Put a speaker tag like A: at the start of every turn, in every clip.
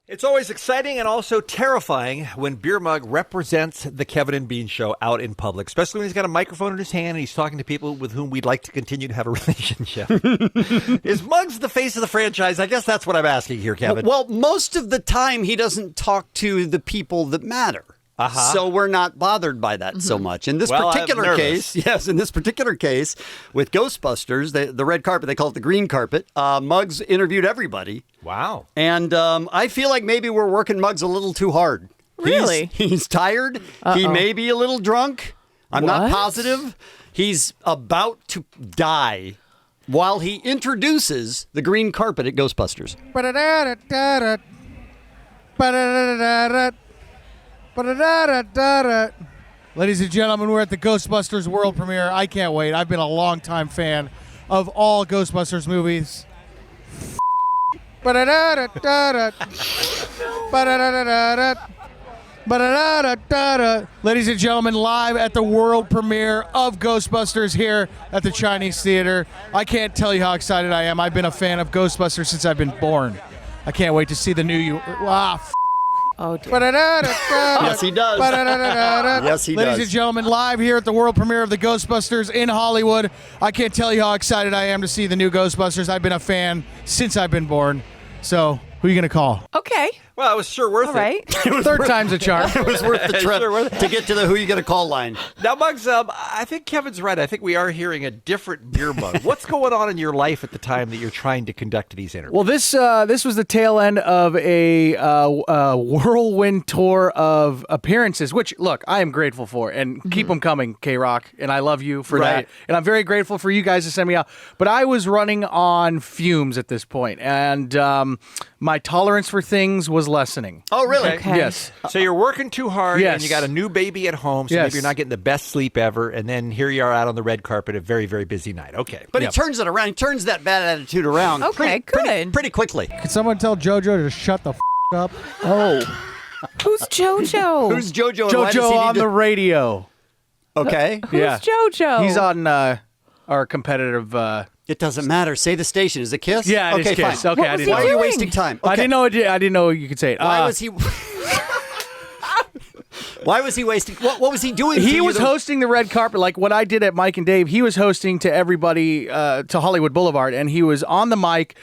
A: It's always exciting and also terrifying when Beer Mug represents the Kevin and Bean Show out in public, especially when he's got a microphone in his hand and he's talking to people with whom we'd like to continue to have a relationship. Is Muggs the face of the franchise? I guess that's what I'm asking here, Kevin.
B: Well, most of the time he doesn't talk to the people that matter. So we're not bothered by that so much. In this particular case, in this particular case, with Ghostbusters, the red carpet, they call it the green carpet, Muggs interviewed everybody.
A: Wow.
B: And I feel like maybe we're working Muggs a little too hard.
C: Really?
B: He's tired. He may be a little drunk. I'm not positive. He's about to die while he introduces the green carpet at Ghostbusters.
D: Ladies and gentlemen, we're at the Ghostbusters world premiere. I can't wait. I've been a longtime fan of all Ghostbusters movies. Ladies and gentlemen, live at the world premiere of Ghostbusters here at the Chinese Theater. I can't tell you how excited I am. I've been a fan of Ghostbusters since I've been born. I can't wait to see the new
C: Oh, dear.
B: Yes, he does. Yes, he does.
D: Ladies and gentlemen, live here at the world premiere of the Ghostbusters in Hollywood. I can't tell you how excited I am to see the new Ghostbusters. I've been a fan since I've been born. So, who are you going to call?
C: Okay.
A: Well, it was sure worth
C: All right.
A: it.
D: Third time's a charm.
B: It was worth the trip to get to the who you going to call line.
A: Now, Muggs, I think Kevin's right. I think we are hearing a different Beer Mug. What's going on in your life at the time that you're trying to conduct these interviews?
E: Well, this was the tail end of a whirlwind tour of appearances, which, look, I am grateful for. And keep them coming, KROQ. And I love you for that. And I'm very grateful for you guys to send me out. But I was running on fumes at this point, and my tolerance for things was lessening.
B: Oh, really?
C: Okay.
E: Yes.
A: So you're working too hard,
E: Yes.
A: and you got a new baby at home, so
E: Yes.
A: maybe you're not getting the best sleep ever, and then here you are out on the red carpet, a very, very busy night. Okay.
B: But he turns it around. He turns that bad attitude around.
C: Okay,
B: pretty quickly.
D: Can someone tell JoJo to shut the up?
E: Oh.
C: Who's JoJo?
B: Who's JoJo? And why does he
E: JoJo
B: need
E: on
B: to-
E: the radio.
B: Okay.
C: Who's JoJo?
E: He's on our competitive...
B: It doesn't matter. Say the station. Is it Kiss?
E: Yeah, it's
B: okay,
E: Kiss.
B: Fine.
E: Okay,
C: What
E: I
C: was
E: didn't
C: he
E: know.
B: Why are you
C: doing?
B: wasting time? Okay.
E: I didn't know you could say it.
B: Why was he? Why was he wasting? What was he doing?
E: He was hosting the red carpet, like what I did at Mike and Dave. He was hosting to everybody to Hollywood Boulevard, and he was on the mic.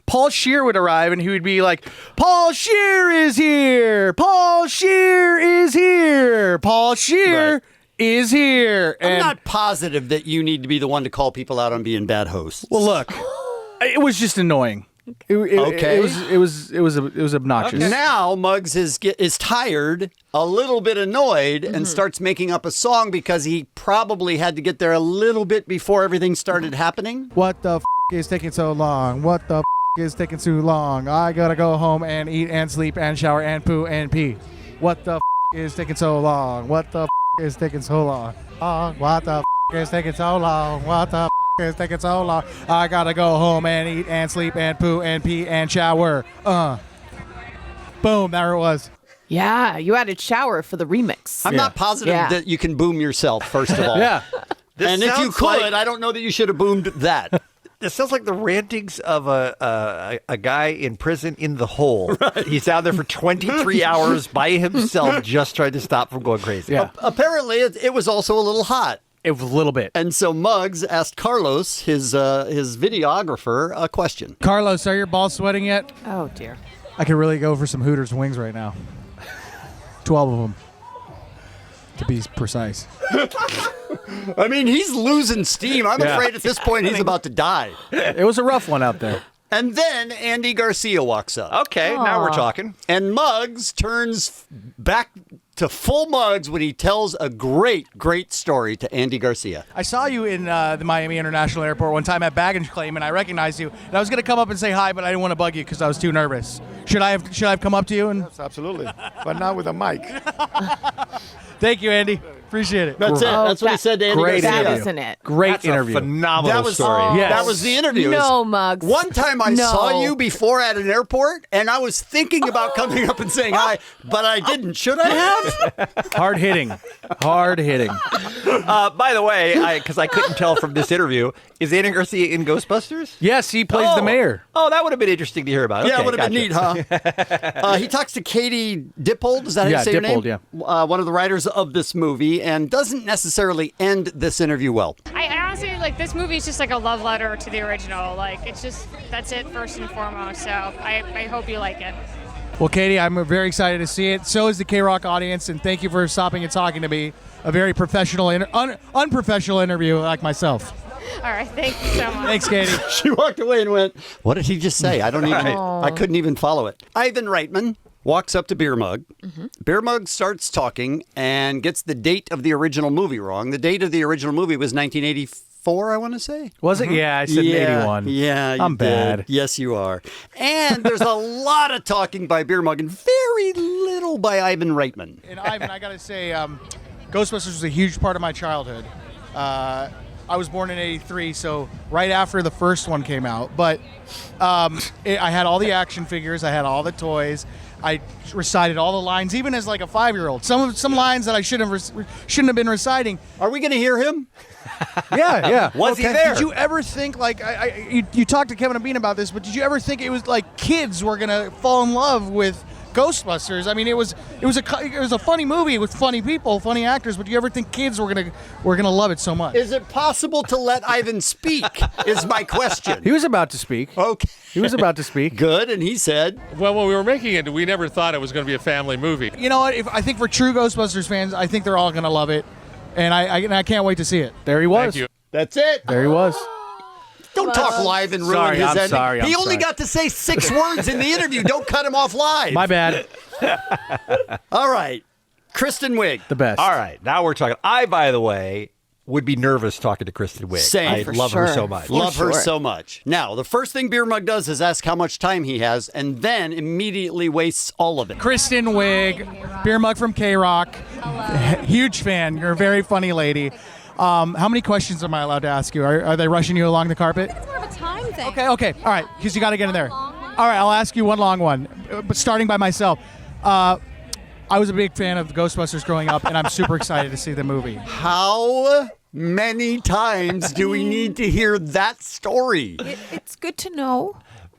E: Paul Scheer would arrive, and he would be like, "Paul Scheer is here. Paul Scheer is here. Paul Scheer."
B: Right.
E: Is here.
B: I'm not positive that you need to be the one to call people out on being bad hosts.
E: Well, look, it was just annoying.
B: Okay.
E: It was obnoxious.
B: Okay. Now Muggs is tired, a little bit annoyed, and starts making up a song because he probably had to get there a little bit before everything started happening.
D: What the is taking so long? What the is taking too long? I gotta go home and eat and sleep and shower and poo and pee. What the is taking so long? What the is taking so long? What the is taking so long? What the is taking so long? I gotta go home and eat and sleep and poo and pee and shower. Boom, there it was.
C: Yeah, you added shower for the remix.
B: I'm not positive that you can boom yourself, first of all.
E: Yeah.
B: And if you could, I don't know that you should have boomed that.
A: This sounds like the rantings of a guy in prison in the hole. Right. He's out there for 23 hours by himself just trying to stop from going crazy.
E: Yeah.
B: Apparently, it was also a little hot.
E: It was a little bit.
B: And so Muggs asked Carlos, his videographer, a question.
D: Carlos, are your balls sweating yet?
C: Oh, dear.
D: I could really go for some Hooters wings right now. 12 of them, to be precise.
B: I mean, he's losing steam. I'm afraid at this point he's about to die.
E: It was a rough one out there.
B: And then Andy Garcia walks up.
A: Okay, now we're talking.
B: And Muggs turns back to full Muggs when he tells a great story to Andy Garcia.
D: I saw you in the Miami International Airport one time at baggage claim, and I recognized you. And I was going to come up and say hi, but I didn't want to bug you because I was too nervous. Should I have come up to you? And
F: Yes, absolutely. But not with a mic.
D: Thank you, Andy. Appreciate it.
B: That's it. That's what he said to Andy
E: Great
B: Garcia.
C: That isn't it.
E: Great
A: That's
E: interview.
A: a phenomenal
B: That was
A: story.
E: Yes.
B: That was the interview.
C: No, Muggs.
B: One time I
C: No.
B: saw you before at an airport, and I was thinking about coming up and saying hi, but I didn't. Should I have?
E: Hard hitting. Hard hitting.
A: By the way, because I couldn't tell from this interview, is Andy Garcia in Ghostbusters?
E: Yes, he plays the mayor.
A: Oh, that would have been interesting to hear about.
B: Yeah,
A: Okay,
B: it would have been
A: gotcha.
B: neat, huh? He talks to Katie Dippold. Is that how you say her name?
E: Dippold,
B: One of the writers of this movie, and doesn't necessarily end this interview well.
F: I honestly, like, this movie is just like a love letter to the original. Like, it's just, that's it first and foremost. So I hope you like it.
D: Well, Katie, I'm very excited to see it. So is the KROQ audience, and thank you for stopping and talking to me. A very professional, unprofessional interview like myself.
F: All right, thank you so much.
D: Thanks, Katie.
B: She walked away and went, "What did he just say? I don't even. I couldn't even follow it." Ivan Reitman walks up to Beer Mug. Beer Mug starts talking and gets the date of the original movie wrong. The date of the original movie was 1984, I want to say.
E: Was it? Yeah, I said 81.
B: Yeah, you
E: I'm
B: did.
E: bad.
B: Yes, you are. And there's a lot of talking by Beer Mug and very little by Ivan Reitman.
D: And Ivan, I got to say, Ghostbusters was a huge part of my childhood. I was born in '83, so right after the first one came out. But I had all the action figures, I had all the toys, I recited all the lines, even as like a 5-year-old. Some lines that I shouldn't have been reciting.
B: Are we going to hear him?
D: Yeah.
A: Was he there?
D: Did you ever think like you talked to Kevin and Bean about this? But did you ever think it was like kids were gonna fall in love with Ghostbusters? I mean, it was a funny movie with funny people, funny actors. But do you ever think kids were gonna love it so much?
B: Is it possible to let Ivan speak? Is my question.
E: He was about to speak.
B: Okay.
E: He was about to speak.
B: Good, and he said,
G: Well, when we were making it, we never thought it was going to be a family movie.
D: You know what? I think for true Ghostbusters fans, I think they're all gonna love it, and I can't wait to see it.
E: There he was.
G: Thank you.
B: "That's it."
E: There he was.
B: Don't talk live and ruin
E: Sorry,
B: his
E: I'm
B: ending.
E: sorry, I'm
B: He only
E: sorry.
B: got to say 6 words in the interview. Don't cut him off live.
E: My bad.
B: All right. Kristen Wiig.
E: The best.
A: All right, now we're talking. I, by the way, would be nervous talking to Kristen Wiig.
B: Same.
A: I
B: For
A: love her
C: sure.
A: so much.
B: Love her
C: sure.
B: so much. Now, the first thing Beer Mug does is ask how much time he has, and then immediately wastes all of it.
D: Kristen Wiig, Beer Mug from KROQ. Huge fan. You're a very funny lady. How many questions am I allowed to ask you? Are they rushing you along the carpet?
H: It's more of a time thing.
D: Okay. All right, because you got to get in there. All right, I'll ask you one long one, but starting by myself. I was a big fan of Ghostbusters growing up, and I'm super excited to see the movie.
B: How many times do we need to hear that story?
C: It's good to know.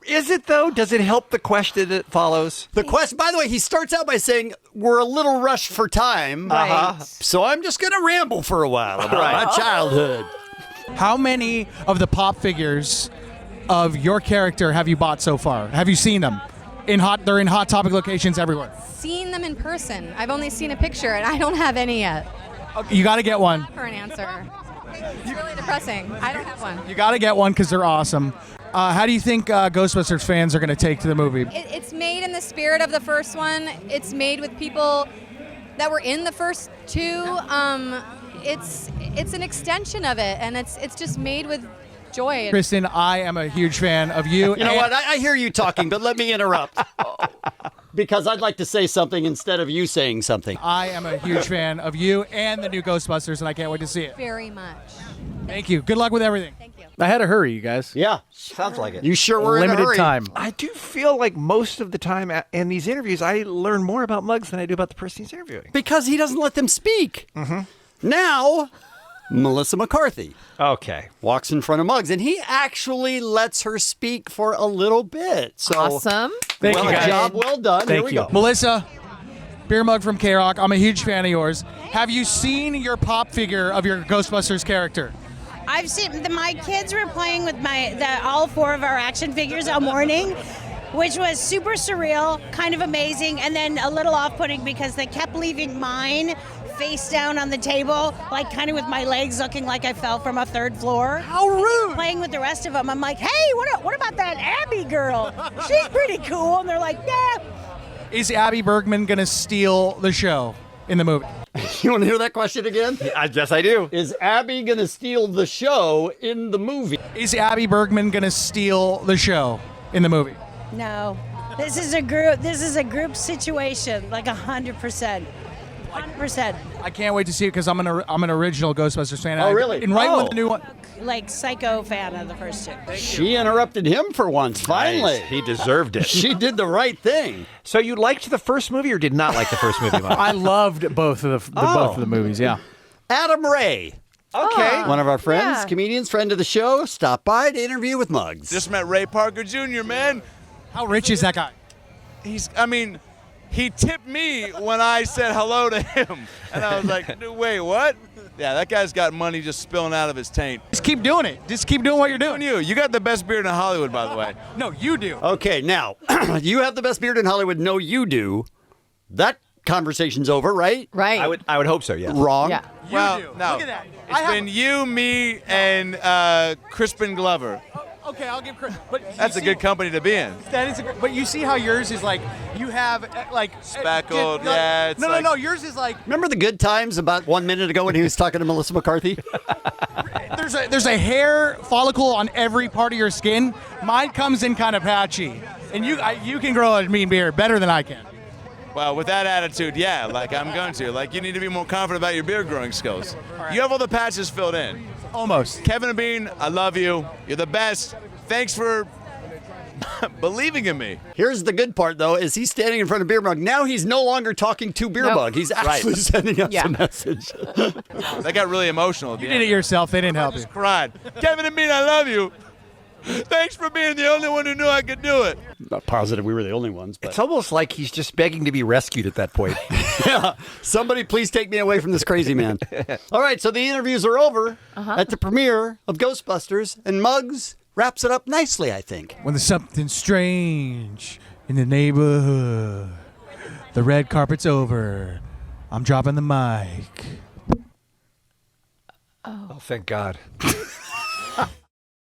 A: Is it though? Does it help the question that follows?
B: The question, by the way, he starts out by saying, "We're a little rushed for time,
C: Right.
B: so I'm just going to ramble for a while about my childhood."
D: How many of the pop figures of your character have you bought so far? Have you seen them? They're in Hot Topic locations everywhere.
H: Seen them in person. I've only seen a picture, and I don't have any yet.
D: You got to get one.
H: For an answer. It's really depressing. I don't have one.
D: You got to get one because they're awesome. How do you think Ghostbusters fans are going to take to the movie?
H: It's made in the spirit of the first one. It's made with people that were in the first two. It's an extension of it, and it's just made with joy.
D: Kristen, I am a huge fan of you.
B: You know what? I hear you talking, but let me interrupt. Because I'd like to say something instead of you saying something.
D: I am a huge fan of you and the new Ghostbusters, and I can't wait to see it.
H: Very much.
D: Thank you. Good luck with everything.
H: Thank you.
E: I had to hurry, you guys.
B: Yeah.
A: Sounds like it.
B: You sure were in a
E: Limited
B: hurry.
E: time.
A: I do feel like most of the time in these interviews, I learn more about Muggs than I do about the person he's interviewing.
B: Because he doesn't let them speak. Now, Melissa McCarthy
A: Okay.
B: walks in front of Muggs, and he actually lets her speak for a little bit. So,
C: Awesome.
E: Thank
B: well,
E: you, guys.
B: job well done. Here
E: Thank
B: we
E: you.
B: go.
D: Melissa, Beer Mug from KROQ. I'm a huge fan of yours. Have you seen your pop figure of your Ghostbusters character?
I: I've seen my kids were playing with all 4 of our action figures all morning, which was super surreal, kind of amazing, and then a little off-putting because they kept leaving mine face down on the table, like kind of with my legs looking like I fell from a 3rd floor.
D: How rude!
I: Playing with the rest of them, I'm like, hey, what about that Abby girl? She's pretty cool, and they're like, nah.
D: Is Abby Bergman going to steal the show in the movie?
B: You want to hear that question again?
A: I guess I do.
B: Is Abby going to steal the show in the movie?
D: Is Abby Bergman going to steal the show in the movie?
I: No, this is a group situation, like 100%. 100%.
D: I can't wait to see it because I'm an original Ghostbusters fan.
B: Oh, really?
D: And right when
B: Oh.
D: the new one.
I: Like psycho fan of the first two.
B: She interrupted him for once. Finally,
A: Nice. He deserved it.
B: she did the right thing.
A: So you liked the first movie or did not like the first movie, Mike?
E: I loved both of the movies. Yeah.
B: Adam Ray,
A: Okay.
B: one of our friends,
C: Yeah.
B: comedians, friend of the show, stopped by to interview with Muggs.
J: Just met Ray Parker Jr., man.
D: How rich is that guy?
J: He tipped me when I said hello to him. And I was like, no, wait, what? Yeah, that guy's got money just spilling out of his taint.
D: Just keep doing it. Just keep doing what you're doing.
J: You got the best beard in Hollywood, by the way.
D: No, you do.
B: Okay, now, you have the best beard in Hollywood. No, you do. That conversation's over, right?
C: Right.
A: I would hope so, yes.
B: Wrong.
C: Yeah.
J: Well,
D: do.
J: no.
D: Look at that.
J: It's been you, me, and Crispin Glover.
D: Okay, I'll give credit. But
J: That's a good company to be in.
D: That is but you see how yours is like you have
J: Speckled, yeah, it's
D: no,
J: like-
D: no, yours is like
B: Remember the good times about 1 minute ago when he was talking to Melissa McCarthy?
D: there's a hair follicle on every part of your skin. Mine comes in kind of patchy, and you can grow a mean beard better than I can.
J: Well, with that attitude, yeah, like I'm going to. Like, you need to be more confident about your beard growing skills. You have all the patches filled in.
D: Almost.
J: Kevin and Bean, I love you. You're the best. Thanks for believing in me.
B: Here's the good part, though, is he's standing in front of Beer Mug. Now he's no longer talking to Beer Mug. He's actually sending us a message.
J: That got really emotional. At the
D: You
J: end.
D: did it yourself. They didn't help you.
J: I just cried. Kevin and Bean, I love you. Thanks for being the only one who knew I could do it.
B: Not positive we were the only ones, but
A: It's almost like he's just begging to be rescued at that point.
B: yeah. Somebody please take me away from this crazy man. All right, so the interviews are over at the premiere of Ghostbusters, and Muggs wraps it up nicely, I think.
D: When there's something strange in the neighborhood, the red carpet's over. I'm dropping the mic.
A: Oh, thank God.